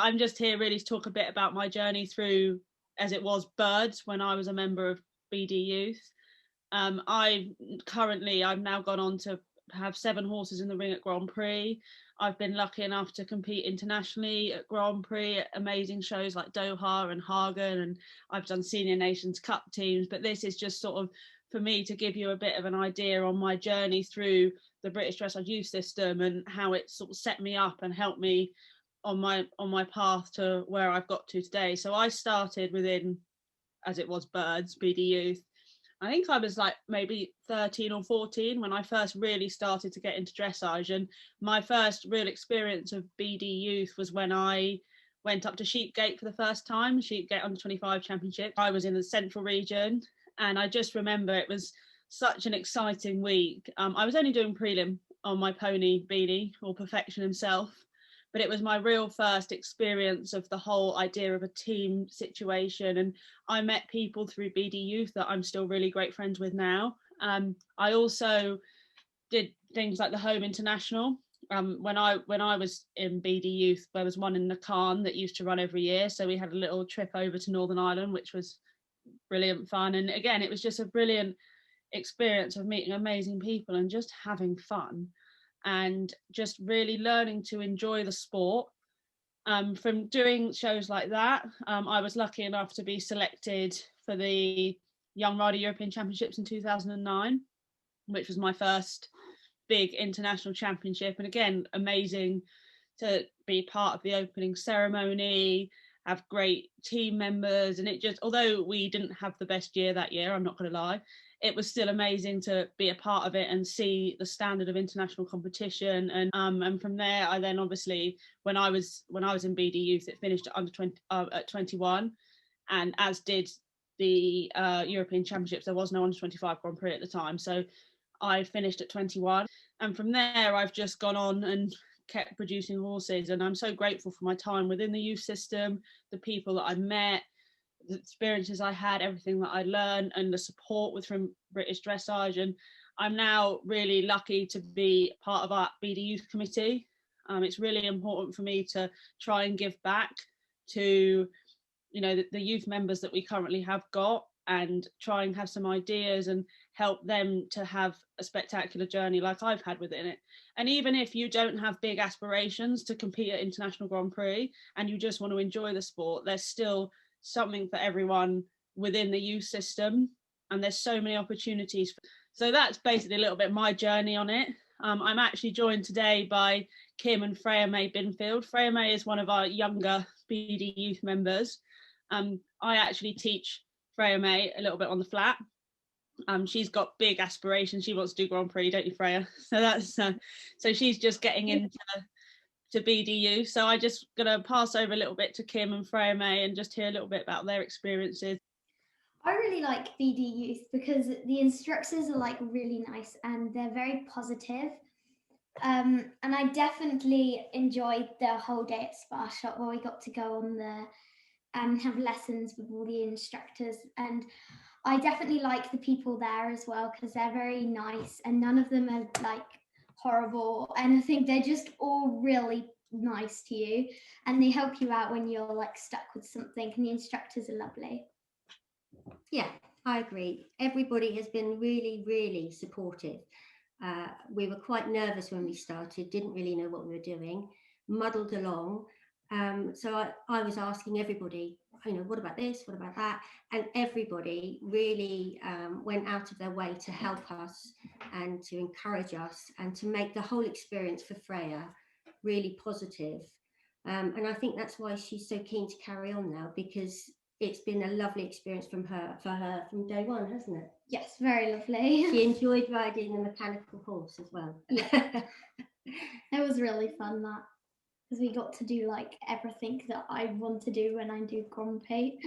I'm just here really to talk a bit about my journey through, as it was, birds when I was a member of BD Youth. I've now gone on to have 7 horses in the ring at Grand Prix. I've been lucky enough to compete internationally at Grand Prix at amazing shows like Doha and Hagen, and I've done Senior Nations Cup teams. But this is just sort of for me to give you a bit of an idea on my journey through the British Dressage Youth System and how it sort of set me up and helped me on my path to where I've got to today. So I started within, as it was, birds, BD Youth. I think I was like maybe 13 or 14 when I first really started to get into dressage. And my first real experience of BD Youth was when I went up to Sheepgate for the first time, Sheepgate Under 25 Championship. I was in the central region, and I just remember it was such an exciting week. I was only doing prelim on my pony Beanie, or Perfection himself, but it was my real first experience of the whole idea of a team situation. And I met people through BD Youth that I'm still really great friends with now. I also did things like the Home International. When I was in BD Youth, there was one in Nakan that used to run every year. So we had a little trip over to Northern Ireland, which was brilliant fun. And again, it was just a brilliant experience of meeting amazing people and just having fun and just really learning to enjoy the sport. From doing shows like that, I was lucky enough to be selected for the Young Rider European Championships in 2009, which was my first big international championship. And again, amazing to be part of the opening ceremony, have great team members. And it just, although we didn't have the best year that year, I'm not going to lie, it was still amazing to be a part of it and see the standard of international competition. And from there, I then obviously, when I was in BD Youth, it finished at under 20 at 21, and as did the European Championships. There was no under 25 Grand Prix at the time, so I finished at 21. And from there, I've just gone on and kept producing horses. And I'm so grateful for my time within the youth system, the people that I met, the experiences I had, everything that I learned, and the support from British Dressage. And I'm now really lucky to be part of our BD Youth Committee. It's really important for me to try and give back to, the youth members that we currently have got, and try and have some ideas and help them to have a spectacular journey like I've had within it. And even if you don't have big aspirations to compete at International Grand Prix and you just want to enjoy the sport, there's still something for everyone within the youth system, and there's so many opportunities. So that's basically a little bit my journey on it. I'm actually joined today by Kim and Freya May Binfield. Freya May is one of our younger BD Youth members. I actually teach Freya May a little bit on the flat. She's got big aspirations. She wants to do Grand Prix, don't you, Freya? So that's so she's just getting into BDU. So I just gonna pass over a little bit to Kim and Freya May and just hear a little bit about their experiences. I really like BD Youth because the instructors are like really nice and they're very positive. And I definitely enjoyed the whole day at Spa Shop where we got to go on there and have lessons with all the instructors. And I definitely like the people there as well because they're very nice and none of them are like horrible. And I think they're just all really nice to you and they help you out when you're like stuck with something, and the instructors are lovely. Yeah, I agree. Everybody has been really, really supportive. We were quite nervous when we started, didn't really know what we were doing, muddled along. So I was asking everybody, what about this? What about that? And everybody really went out of their way to help us and to encourage us and to make the whole experience for Freya really positive. And I think that's why she's so keen to carry on now, because it's been a lovely experience for her from day one, hasn't it? Yes, very lovely. She enjoyed riding the mechanical horse as well. Yeah. It was really fun, that, because we got to do like everything that I want to do when I do Grand Prix.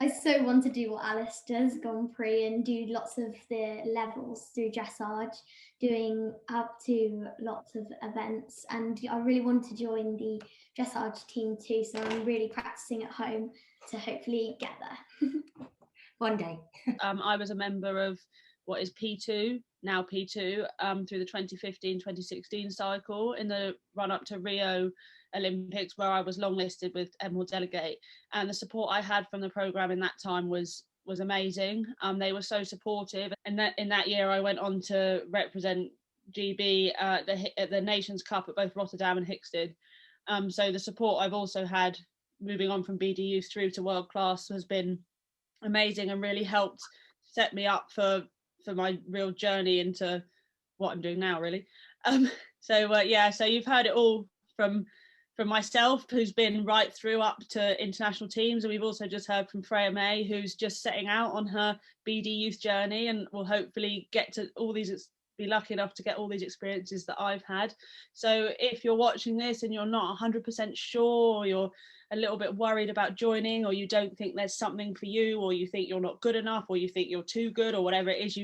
I so want to do what Alice does, Grand Prix, and do lots of the levels through dressage, doing up to lots of events. And I really want to join the dressage team too, so I'm really practicing at home to hopefully get there. One day. I was a member of what is P2, now P2, through the 2015-2016 cycle in the run up to Rio Olympics, where I was longlisted with Emerald Delegate. And the support I had from the programme in that time was amazing. They were so supportive. And that in that year, I went on to represent GB at the Nations Cup at both Rotterdam and Hickstead. So the support I've also had moving on from BD Youth through to world class has been amazing and really helped set me up for my real journey into what I'm doing now, really. So you've heard it all from myself, who's been right through up to international teams, and we've also just heard from Freya May, who's just setting out on her BD Youth journey and will hopefully get to all these, be lucky enough to get all these experiences that I've had. So if you're watching this and you're not 100% sure, or you're a little bit worried about joining, or you don't think there's something for you, or you think you're not good enough, or you think you're too good, or whatever it is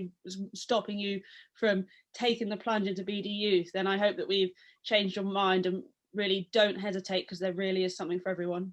stopping you from taking the plunge into BD Youth, then I hope that we've changed your mind, and really don't hesitate, because there really is something for everyone.